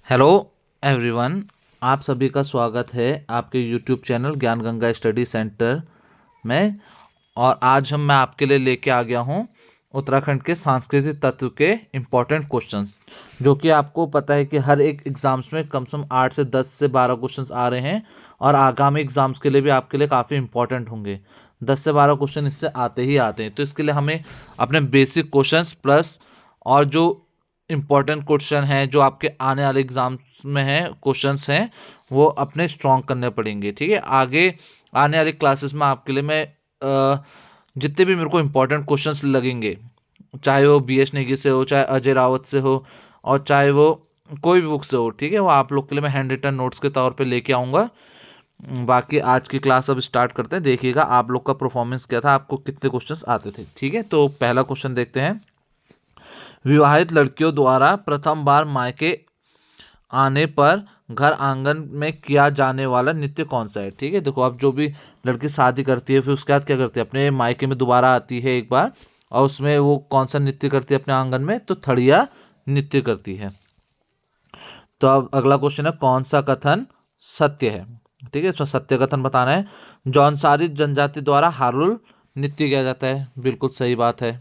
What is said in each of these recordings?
Hello everyone. आप सभी का स्वागत है आपके यूट्यूब चैनल ज्ञान गंगा स्टडी सेंटर में। और आज मैं आपके लिए लेके आ गया हूँ उत्तराखंड के सांस्कृतिक तत्व के इम्पोर्टेंट क्वेश्चंस, जो कि आपको पता है कि हर एक एग्ज़ाम्स में कम से कम 8 से 10 से 12 क्वेश्चंस आ रहे हैं और आगामी एग्ज़ाम्स के लिए भी आपके लिए काफ़ी इंपॉर्टेंट होंगे। 10 से 12 क्वेश्चन इससे आते ही आते हैं, तो इसके लिए हमें अपने बेसिक क्वेश्चंस प्लस और जो इम्पोर्टेंट क्वेश्चन हैं जो आपके आने वाले एग्जाम्स में हैं क्वेश्चंस हैं वो अपने स्ट्रॉन्ग करने पड़ेंगे। ठीक है, आगे आने वाली क्लासेस में आपके लिए मैं जितने भी मेरे को इम्पोर्टेंट क्वेश्चंस लगेंगे, चाहे वो BS नेगी से हो, चाहे अजय रावत से हो, और चाहे वो कोई भी बुक से हो, ठीक है, वो आप लोग के लिए मैं हैंड रिटन नोट्स के तौर पे लेके आऊँगा। बाकी आज की क्लास अब स्टार्ट करते हैं। देखिएगा आप लोग का परफॉर्मेंस क्या था, आपको कितने क्वेश्चंस आते थे। ठीक है, तो पहला क्वेश्चन देखते हैं। विवाहित लड़कियों द्वारा प्रथम बार मायके आने पर घर आंगन में किया जाने वाला नृत्य कौन सा है। ठीक है, देखो, अब जो भी लड़की शादी करती है फिर उसके बाद क्या करती है, अपने मायके में दोबारा आती है एक बार, और उसमें वो कौन सा नृत्य करती है अपने आंगन में, तो थड़िया नृत्य करती है। तो अब अगला क्वेश्चन है, कौन सा कथन सत्य है। ठीक है, इसमें सत्य कथन बताना है। जौनसारी जनजाति द्वारा हारुल नृत्य किया जाता है, बिल्कुल सही बात है।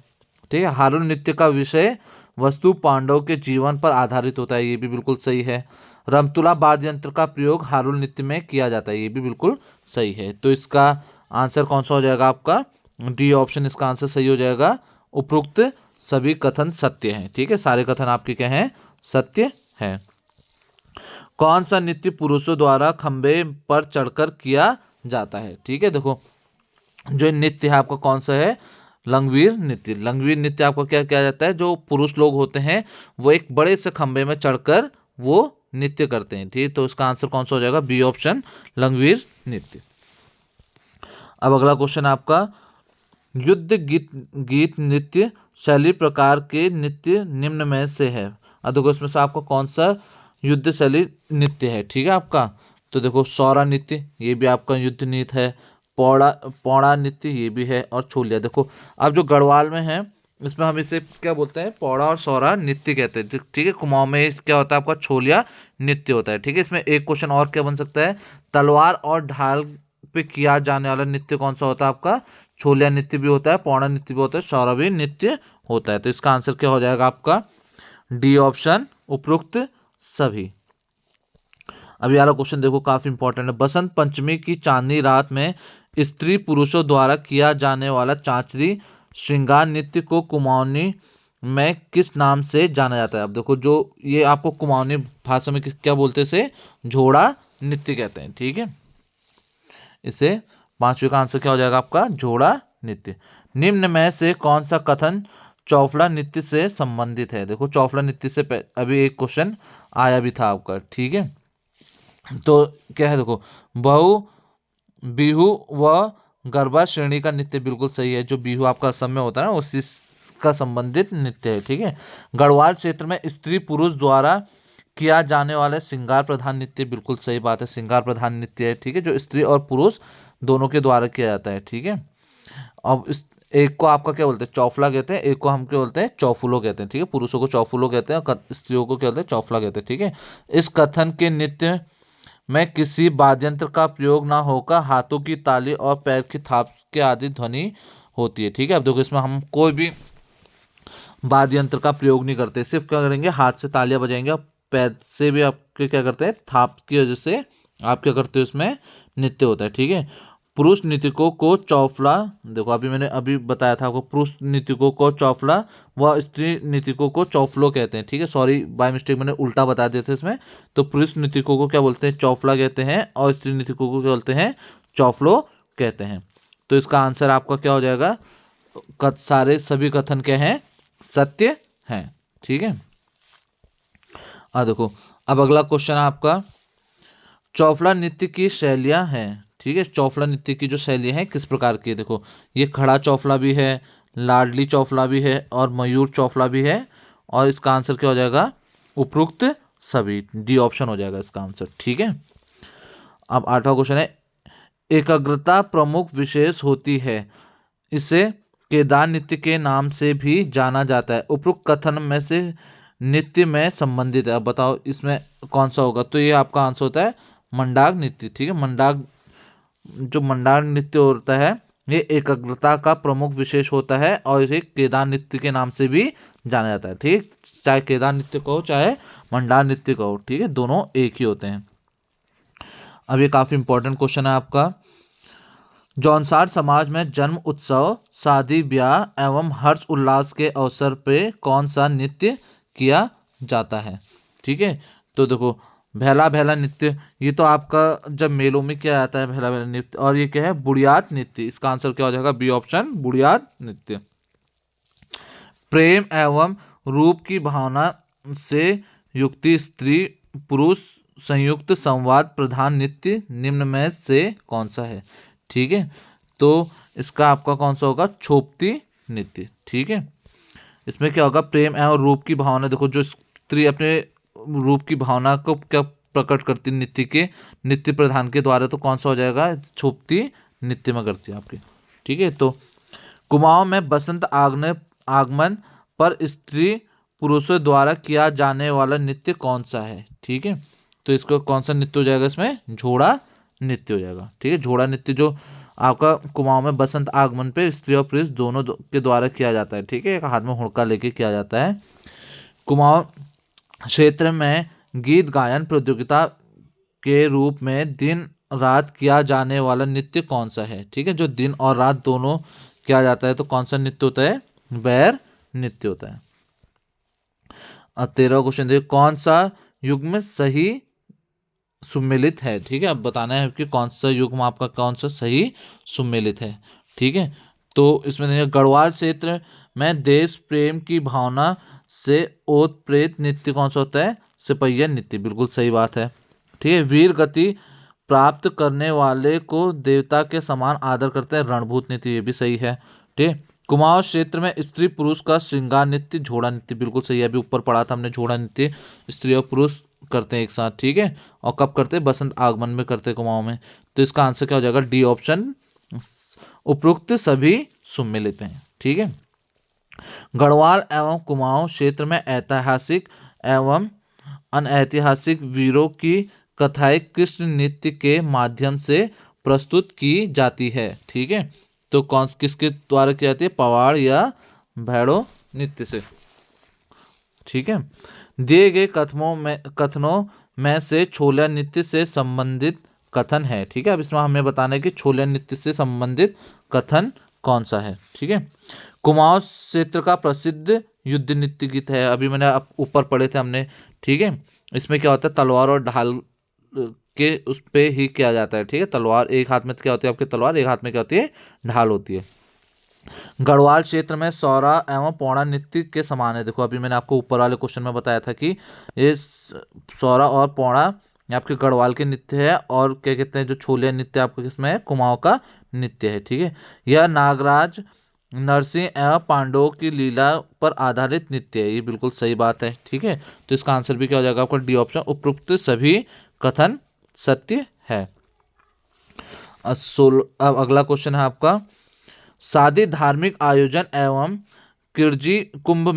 ठीक है, हारुल नृत्य का विषय वस्तु पांडव के जीवन पर आधारित होता है, ये भी बिल्कुल सही है। रमतुला वाद्य यंत्र का प्रयोग हारुल नृत्य में किया जाता है, ये भी बिल्कुल सही है। तो इसका आंसर कौन सा हो जाएगा आपका, डी ऑप्शन इसका आंसर सही हो जाएगा। उपरोक्त सभी कथन सत्य हैं। ठीक है, सारे कथन आपके क्या हैं, सत्य हैं। कौन सा नृत्य पुरुषों द्वारा खंबे पर चढ़कर किया जाता है। ठीक है, देखो, जो नृत्य है आपका कौन सा है, लंगवीर नृत्य। लंगवीर नृत्य आपको क्या किया जाता है, जो पुरुष लोग होते हैं वो एक बड़े से खंबे में चढ़कर वो नृत्य करते हैं। ठीक, तो इसका आंसर कौन सा हो जाएगा, बी ऑप्शन, लंगवीर नृत्य। अब अगला क्वेश्चन आपका, युद्ध गीत गीत नृत्य शैली प्रकार के नृत्य निम्न में से है। अब देखो, इसमें से आपको कौन सा युद्ध शैली नृत्य है। ठीक है आपका, तो देखो, सौरा नृत्य ये भी आपका युद्ध नृत्य है, पौड़ा पौड़ा नृत्य ये भी है, और छोलिया। देखो, अब जो गढ़वाल में है इसमें हम इसे क्या बोलते हैं, पौड़ा और सौरा नृत्य कहते हैं। ठीक है, कुमाऊं में क्या होता है आपका, छोलिया नृत्य होता है। ठीक है, इसमें एक क्वेश्चन और क्या बन सकता है, तलवार और ढाल पे किया जाने वाला नृत्य कौन सा होता है आपका, छोलिया नृत्य भी होता है, पौड़ा नृत्य भी होता है, सौरभी नृत्य होता है। तो इसका आंसर क्या हो जाएगा आपका, डी ऑप्शन, उपरोक्त सभी। अभी वाला क्वेश्चन देखो, काफी इंपॉर्टेंट है। बसंत पंचमी की चांदनी रात में स्त्री पुरुषों द्वारा किया जाने वाला चांचरी श्रृंगार नृत्य को कुमाऊनी में किस नाम से जाना जाता है। अब देखो, जो ये आपको कुमाऊनी भाषा में क्या बोलते हैं, इसे झोड़ा नृत्य कहते हैं। ठीक है, इसे पांचवे का आंसर क्या हो जाएगा आपका, जोड़ा नृत्य। निम्न में से कौन सा कथन चौफला नृत्य से संबंधित है। देखो, चौफला नृत्य से अभी एक क्वेश्चन आया भी था आपका। ठीक है, तो क्या है, देखो, बहु बिहू व गरबा श्रेणी का नृत्य बिल्कुल सही है। जो बिहू आपका असम में होता है ना, उसी का संबंधित नृत्य है। ठीक है, गढ़वाल क्षेत्र में स्त्री पुरुष द्वारा किया जाने वाला श्रृंगार प्रधान नृत्य बिल्कुल सही बात है, श्रृंगार प्रधान नृत्य है। ठीक है, जो स्त्री और पुरुष दोनों के द्वारा किया जाता है। ठीक है, अब इस एक को आपका क्या बोलते हैं, चौफला कहते हैं, एक को हम क्या बोलते हैं, चौफुलो कहते हैं। ठीक है, पुरुषों को चौफुलो कहते हैं और स्त्रियों को क्या बोलते हैं, चौफला कहते हैं। ठीक है, इस कथन के नृत्य में किसी वाद्यंत्र का प्रयोग ना होकर हाथों की ताली और पैर की थाप के आदि ध्वनि होती है। ठीक है, अब देखो, इसमें हम कोई भी वाद्य यंत्र का प्रयोग नहीं करते, सिर्फ क्या करेंगे, हाथ से तालियां बजाएंगे और पैर से भी आपके क्या करते हैं, थाप की वजह से आप क्या करते हो, इसमें नृत्य होता है। ठीक है, पुरुष नृत्यकों को चौफला, देखो अभी मैंने अभी बताया था आपको, पुरुष नृत्यकों को चौफला व स्त्री नृत्यकों को चौफलो कहते हैं। ठीक है, सॉरी बाय मिस्टेक मैंने उल्टा बता दिया था इसमें। तो पुरुष नृत्यकों को क्या बोलते हैं, चौफला कहते हैं, और स्त्री नृत्यकों को क्या बोलते हैं, चौफलो कहते हैं। तो इसका आंसर आपका क्या हो जाएगा, सारे सभी कथन क्या हैं, सत्य हैं। ठीक है, देखो, अब अगला क्वेश्चन आपका, चौफला नृत्य की शैलियां हैं। ठीक है, चौफला नृत्य की जो शैली है किस प्रकार की है, देखो, ये खड़ा चौफला भी है, लाडली चौफला भी है, और मयूर चौफला भी है। और इसका आंसर क्या हो जाएगा, उपरोक्त सभी, डी ऑप्शन हो जाएगा इसका आंसर। ठीक है, अब आठवां क्वेश्चन है, एकाग्रता प्रमुख विशेष होती है, इसे केदार नृत्य के नाम से भी जाना जाता है। उपरोक्त कथन में से नृत्य में संबंधित है। अब बताओ इसमें कौन सा होगा, तो ये आपका आंसर होता है मंडाक नृत्य। ठीक है, मंडाक जो मंडाक नृत्य होता है ये एकाग्रता का प्रमुख विशेष होता है और इसे केदार नृत्य के नाम से भी जाना जाता है। ठीक, चाहे केदार नृत्य कहो चाहे मंडार नृत्य कहो, ठीक है, दोनों एक ही होते हैं। अब ये काफी इंपॉर्टेंट क्वेश्चन है आपका, जौनसार समाज में जन्म उत्सव, शादी ब्याह एवं हर्ष उल्लास के अवसर पे कौन सा नृत्य किया जाता है। ठीक है, तो देखो भैला भैला नृत्य, ये तो आपका जब मेलों में किया जाता है भैला भैला नृत्य, और ये क्या है बुढ़ियात नृत्य। इसका आंसर क्या हो जाएगा, बी ऑप्शन बुढ़ियात नृत्य। प्रेम एवं रूप की भावना से युक्त स्त्री पुरुष संयुक्त संवाद प्रधान नृत्य निम्न में से कौन सा है। ठीक है, तो इसका आपका कौन सा होगा, छोपती नृत्य। ठीक है, इसमें क्या होगा, प्रेम एवं रूप की भावना, देखो जो स्त्री अपने रूप की भावना को क्या प्रकट करती नृत्य के नृत्य प्रधान के द्वारा, तो कौन सा हो जाएगा, छोपती नृत्य में करती है आपकी। ठीक है, तो कुमाऊं में बसंत आगमन पर स्त्री पुरुषों द्वारा किया जाने वाला नृत्य कौन सा है। ठीक है, तो इसको कौन सा नृत्य हो जाएगा, इसमें झोड़ा नृत्य हो जाएगा। ठीक है, झोड़ा नृत्य जो आपका कुमाऊं में बसंत आगमन पे स्त्री और पुरुष दोनों के द्वारा किया जाता है। ठीक है, एक हाथ में हुड़का लेके किया जाता है। कुमाऊं क्षेत्र में गीत गायन प्रतियोगिता के रूप में दिन रात किया जाने वाला नृत्य कौन सा है। ठीक है, जो दिन और रात दोनों किया जाता है, तो कौन सा नृत्य होता है, बैर नृत्य होता है। अब 13वां क्वेश्चन देखिए, कौन सा युग्म सही सुमेलित है। ठीक है, अब बताना है कि कौन सा युग्म आपका कौन सा सही सुमेलित है। ठीक है, तो इसमें देखिए गढ़वाल क्षेत्र में देश प्रेम की भावना से ओत प्रेत नृत्य कौन सा होता है, सिपहिया नृत्य, बिल्कुल सही बात है। ठीक है, वीर गति प्राप्त करने वाले को देवता के समान आदर करते हैं, रणभूत नृत्य, ये भी सही है। ठीक है, कुमाऊं क्षेत्र में स्त्री पुरुष का श्रृंगार नृत्य झोड़ा नृत्य, बिल्कुल सही है, अभी ऊपर पढ़ा था हमने, झोड़ा नृत्य स्त्री और पुरुष करते हैं एक साथ। ठीक है, और कब करते हैं, बसंत आगमन में करते हैं कुमाऊं में। तो इसका आंसर क्या हो जाएगा, डी ऑप्शन, उपरोक्त सभी सुमेलित हैं। ठीक है, गढ़वाल एवं कुमाऊं क्षेत्र में ऐतिहासिक एवं अनऐतिहासिक वीरों की कथाएं कृष्ण नृत्य के माध्यम से प्रस्तुत की जाती है। ठीक है, तो कौन किसके द्वारा की जाती है, पवाड़ या भैड़ो नृत्य से। ठीक है, दिए गए कथनों में से छोलिया नृत्य से संबंधित कथन है। ठीक है, अब इसमें हमें बताना है कि छोलिया नृत्य से संबंधित कथन कौन सा है। ठीक है, कुमाऊं क्षेत्र का प्रसिद्ध युद्ध नृत्य गीत है, अभी मैंने ऊपर पढ़े थे हमने। ठीक है, इसमें क्या होता है, तलवार और ढाल के उस पे ही किया जाता है। ठीक है, तलवार एक हाथ में क्या होती है आपकी तलवार, एक हाथ में क्या होती है, ढाल होती है। गढ़वाल क्षेत्र में सौरा एवं पौड़ा नृत्य के समान है। देखो अभी मैंने आपको ऊपर वाले क्वेश्चन में बताया था कि ये सौरा और पौड़ा ये आपके गढ़वाल के नृत्य है, और क्या कहते हैं जो छोलिया नृत्य आपका किसमें है, कुमाऊं का नृत्य है। ठीक है, यह नागराज नरसिंह एवं पांडवों की लीला पर आधारित नृत्य है, ये बिल्कुल सही बात है। ठीक है, तो इसका आंसर भी क्या हो जाएगा आपका, डी ऑप्शन, उपरोक्त सभी कथन सत्य है। अब अगला क्वेश्चन है आपका, शादी धार्मिक आयोजन एवं किरजी कुंभ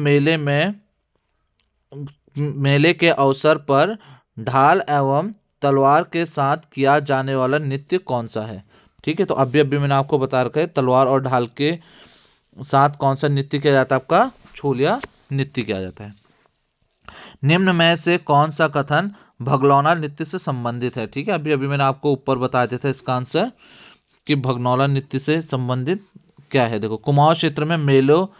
मेले के अवसर पर ढाल एवं तलवार के साथ किया जाने वाला नृत्य कौन सा है। ठीक है, तो अभी अभी मैंने आपको बता रखा है तलवार और ढाल के साथ कौन सा नृत्य किया जाता है, आपका छोलिया नृत्य किया जाता है। निम्न में से कौन सा कथन भगलौना नृत्य से संबंधित है। ठीक है, अभी अभी मैंने आपको ऊपर बता दिया था इसका आंसर कि भगनौला नृत्य से संबंधित क्या है। देखो कुमाऊं क्षेत्र में मेलो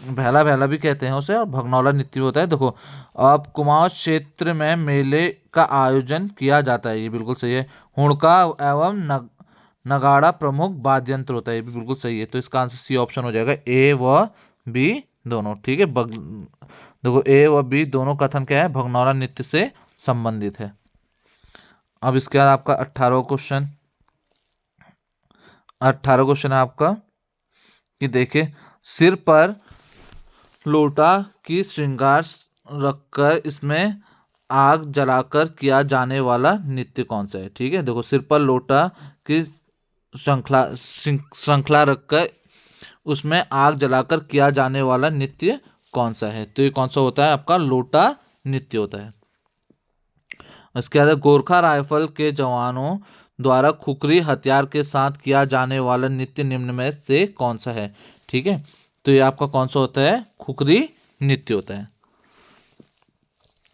भैला भैला भी कहते हैं उसे, और भगनौला नृत्य भी होता है। देखो अब कुमाऊं क्षेत्र में मेले का आयोजन किया जाता है, ये बिल्कुल सही है। हुड़का एवं नगाड़ा प्रमुख वाद्य यंत्र होता है, ये भी बिल्कुल सही है। तो इसका आंसर सी ऑप्शन हो जाएगा, ए व बी दोनों। ठीक है, देखो ए व बी दोनों कथन क्या है, भगनौला नृत्य से संबंधित है। अब इसके बाद आपका 18वां क्वेश्चन है आपका कि देखिए, सिर पर लोटा की श्रृंगार रखकर इसमें आग जलाकर किया जाने वाला नृत्य कौन सा है। ठीक है, देखो सिर पर लोटा की श्रृंखला रखकर उसमें आग जलाकर किया जाने वाला नृत्य कौन सा है? तो ये कौन सा होता है आपका? लोटा नृत्य होता है। इसके बाद गोरखा राइफल के जवानों द्वारा खुखरी हथियार के साथ किया जाने वाला नृत्य निम्न में से कौन सा है? ठीक है, तो ये आपका कौन सा होता है? खुखरी नृत्य होता है।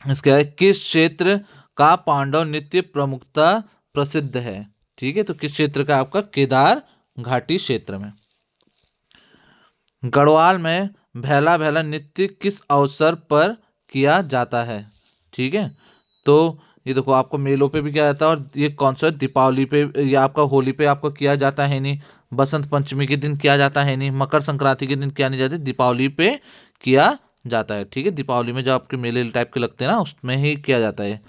इसके बाद किस क्षेत्र का पांडव नृत्य प्रमुखता प्रसिद्ध है? ठीक है, तो किस क्षेत्र का? आपका केदार घाटी क्षेत्र में। गढ़वाल में भैला भैला नृत्य किस अवसर पर किया जाता है? ठीक है, तो ये देखो आपको मेलों पे भी किया जाता है, और ये कौन सा? दीपावली पे या आपका होली पे आपको किया जाता है नहीं, बसंत पंचमी के दिन किया जाता है नहीं, मकर संक्रांति के दिन किया नहीं जाता, दीपावली पे किया जाता है। ठीक है, दीपावली में जो आपके मेले टाइप के लगते हैं ना, उसमें ही किया जाता है।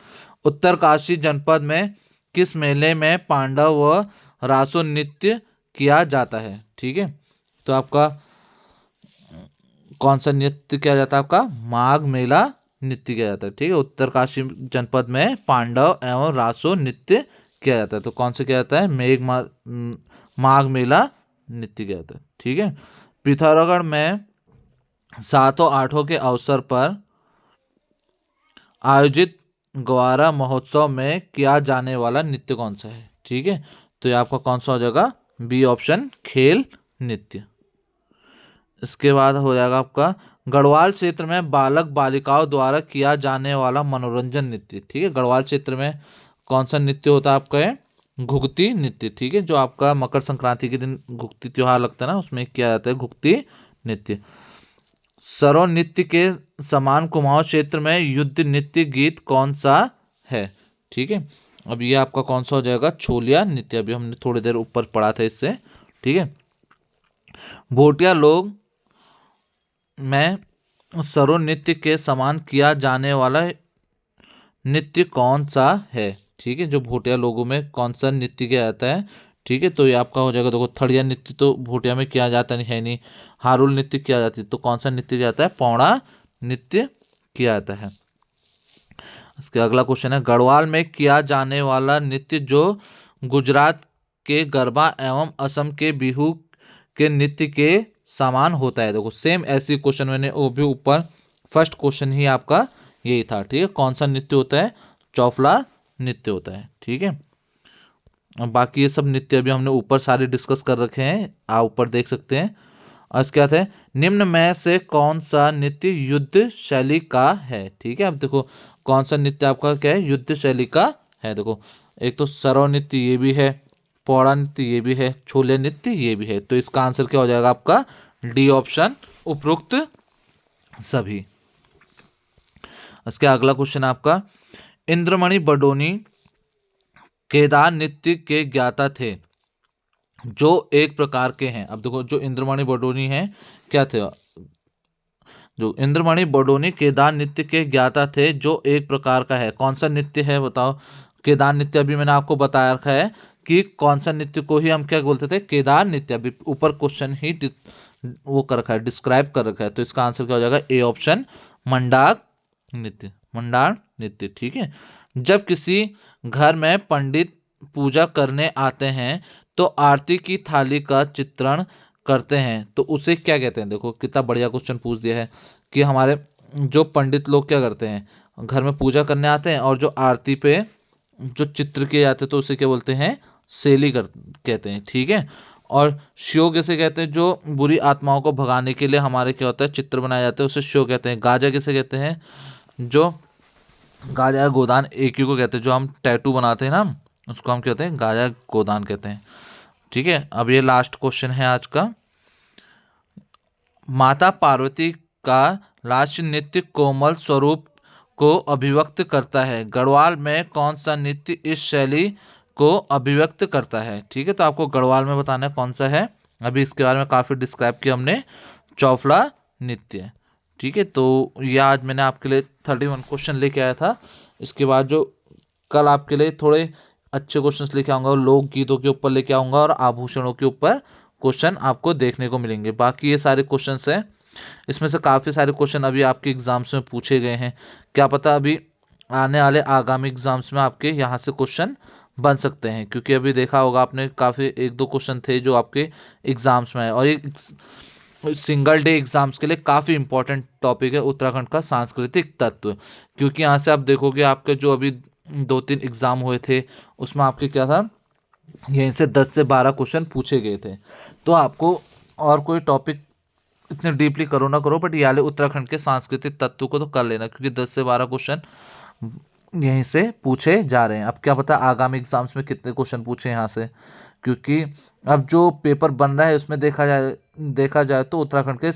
उत्तरकाशी जनपद में किस मेले में पांडव व रासो नृत्य किया जाता है? ठीक है, तो आपका कौन सा नृत्य किया जाता है? आपका माघ मेला नृत्य किया जाता है। ठीक है, उत्तरकाशी जनपद में पांडव एवं रासो नृत्य किया जाता है। तो कौन सा किया जाता है? माघ मेला नृत्य किया जाता है। ठीक है, पिथौरागढ़ में सातों आठों के अवसर पर आयोजित ग्वारा महोत्सव में किया जाने वाला नृत्य कौन सा है? ठीक है, तो ये आपका कौन सा हो जाएगा? बी ऑप्शन, खेल नृत्य। इसके बाद हो जाएगा आपका गढ़वाल क्षेत्र में बालक बालिकाओं द्वारा किया जाने वाला मनोरंजन नृत्य। ठीक है, गढ़वाल क्षेत्र में कौन सा नृत्य होता है आपका? है घुघती नृत्य। ठीक है, जो आपका मकर संक्रांति के दिन घुघती त्योहार लगता है ना, उसमें किया जाता है घुघती नृत्य। सरो नृत्य के समान कुमाऊं क्षेत्र में युद्ध नृत्य गीत कौन सा है? ठीक है, अब ये आपका कौन सा हो जाएगा? छोलिया नृत्य। अभी हमने थोड़ी देर ऊपर पढ़ा था इससे। ठीक है, भोटिया लोग में सरो नृत्य के समान किया जाने वाला नृत्य कौन सा है? ठीक है, जो भोटिया लोगों में कौन सा नृत्य किया जाता है? ठीक है, तो ये आपका हो जाएगा, देखो थड़िया नृत्य तो भोटिया में किया जाता नहीं है, नहीं। हारुल नृत्य किया जाती है, तो कौन सा नृत्य किया जाता है? पौड़ा नृत्य किया जाता है। इसके अगला क्वेश्चन है, गढ़वाल में किया जाने वाला नृत्य जो गुजरात के गरबा एवं असम के बिहू के नृत्य के समान होता है। देखो सेम ऐसी क्वेश्चन मैंने वो भी ऊपर फर्स्ट क्वेश्चन ही आपका यही था। ठीक है, कौन सा नृत्य होता है? चौफला नृत्य होता है। ठीक है, अब बाकी ये सब नृत्य अभी हमने ऊपर सारे डिस्कस कर रखे हैं, आप ऊपर देख सकते हैं। और इसके बाद है, निम्न में से कौन सा नृत्य युद्ध शैली का है? ठीक है, अब देखो कौन सा नृत्य आपका क्या है? युद्ध शैली का है। देखो एक तो सरव नृत्य ये भी है, पौड़ा नृत्य ये भी है, छोले नृत्य ये भी है। तो इसका आंसर क्या हो जाएगा आपका? डी ऑप्शन, उपरोक्त सभी। इसके अगला क्वेश्चन आपका, इंद्रमणि बडोनी केदार नृत्य के ज्ञाता थे जो एक प्रकार के हैं। अब देखो जो इंद्रमणि बडोनी है क्या थे? जो इंद्रमणि बडोनी केदार नृत्य के ज्ञाता थे जो एक प्रकार का है, कौन सा नृत्य है बताओ? केदार नृत्य अभी मैंने आपको बताया रखा है कि कौन सा नृत्य को ही हम क्या बोलते थे? केदार नृत्य। अभी ऊपर क्वेश्चन ही वो कर रखा है, डिस्क्राइब कर रखा है। तो इसका आंसर क्या हो जाएगा? ए ऑप्शन, मंडार नृत्य। मंडार नृत्य। ठीक है, जब किसी घर में पंडित पूजा करने आते हैं तो आरती की थाली का चित्रण करते हैं तो उसे क्या कहते हैं? देखो कितना बढ़िया क्वेश्चन पूछ दिया है कि हमारे जो पंडित लोग क्या करते हैं, घर में पूजा करने आते हैं और जो आरती पे जो चित्र किए जाते हैं तो उसे क्या बोलते हैं? शैली कहते हैं। ठीक है, और शिव किसे कहते हैं? जो बुरी आत्माओं को भगाने के लिए हमारे क्या होता है? चित्र बनाए जाते हैं, उसे शिव कहते हैं। गाजा किसे कहते हैं? जो गाजा गोदान एक ही को कहते हैं, जो हम टैटू बनाते हैं ना, उसको हम कहते हैं गाजा गोदान कहते हैं। ठीक है, अब ये लास्ट क्वेश्चन है आज का, माता पार्वती का लास्य नृत्य कोमल स्वरूप को अभिव्यक्त करता है, गढ़वाल में कौन सा नृत्य इस शैली को अभिव्यक्त करता है? ठीक है, तो आपको गढ़वाल में बताना है कौन सा है। अभी इसके बारे में काफ़ी डिस्क्राइब किया हमने, चौफला नृत्य। ठीक है, तो ये आज मैंने आपके लिए 31 क्वेश्चन लेके आया था। इसके बाद जो कल आपके लिए थोड़े अच्छे क्वेश्चंस लेके आऊँगा, लोकगीतों के ऊपर लेके आऊँगा और आभूषणों के ऊपर क्वेश्चन आपको देखने को मिलेंगे। बाकी ये सारे क्वेश्चंस हैं, इसमें से काफ़ी सारे क्वेश्चन अभी आपके एग्जाम्स में पूछे गए हैं, क्या पता अभी आने वाले आगामी एग्जाम्स में आपके यहाँ से क्वेश्चन बन सकते हैं, क्योंकि अभी देखा होगा आपने काफ़ी 1-2 क्वेश्चन थे जो आपके एग्जाम्स में आए। और ये सिंगल डे एग्जाम्स के लिए काफ़ी इंपॉर्टेंट टॉपिक है उत्तराखंड का सांस्कृतिक तत्व, क्योंकि यहाँ से आप देखोगे आपके जो अभी 2-3 एग्ज़ाम हुए थे उसमें आपके क्या था, यहीं से 10 से 12 क्वेश्चन पूछे गए थे। तो आपको और कोई टॉपिक इतने डीपली करो ना करो, बट ये वाले उत्तराखंड के सांस्कृतिक तत्व को तो कर लेना, क्योंकि 10 से 12 क्वेश्चन यहीं से पूछे जा रहे हैं। अब क्या पता आगामी एग्जाम्स में कितने क्वेश्चन पूछे यहाँ से, क्योंकि अब जो पेपर बन रहा है उसमें देखा जाए तो उत्तराखंड के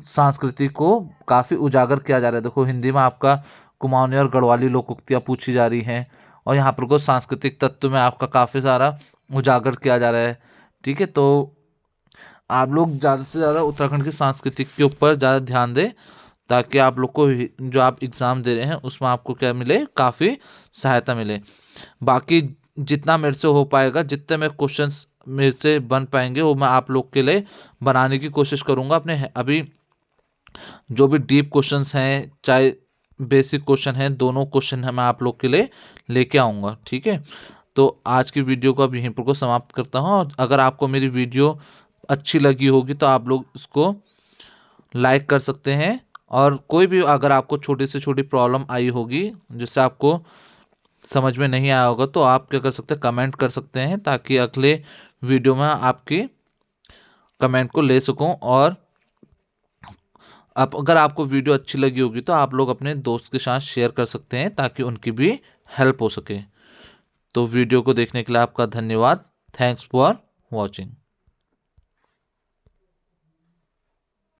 संस्कृति को काफ़ी उजागर किया जा रहा है। देखो हिंदी में आपका कुमाऊनी और गढ़वाली लोकोक्तियाँ पूछी जा रही हैं, और यहाँ पर को सांस्कृतिक तत्व में आपका काफ़ी सारा उजागर किया जा रहा है। ठीक है, तो आप लोग ज़्यादा से ज़्यादा उत्तराखंड की सांस्कृतिक के ऊपर ज़्यादा ध्यान दें, ताकि आप लोग को जो आप एग्ज़ाम दे रहे हैं उसमें आपको क्या मिले, काफ़ी सहायता मिले। बाकी जितना मेरे से हो पाएगा, जितने मैं क्वेश्चंस मेरे से बन पाएंगे वो मैं आप लोग के लिए बनाने की कोशिश करूँगा। अपने अभी जो भी डीप क्वेश्चंस हैं, चाहे बेसिक क्वेश्चन हैं, दोनों क्वेश्चन है मैं आप लोग के लिए लेके आऊँगा। ठीक है, तो आज की वीडियो को अब यहीं पर को समाप्त करता हूँ, और अगर आपको मेरी वीडियो अच्छी लगी होगी तो आप लोग इसको लाइक कर सकते हैं, और कोई भी अगर आपको छोटी से छोटी प्रॉब्लम आई होगी जिससे आपको समझ में नहीं आया होगा, तो आप क्या कर सकते हैं, कमेंट कर सकते हैं, ताकि अगले वीडियो में आपकी कमेंट को ले सकूं। और अब अगर आपको वीडियो अच्छी लगी होगी तो आप लोग अपने दोस्त के साथ शेयर कर सकते हैं, ताकि उनकी भी हेल्प हो सके। तो वीडियो को देखने के लिए आपका धन्यवाद। Thanks for watching.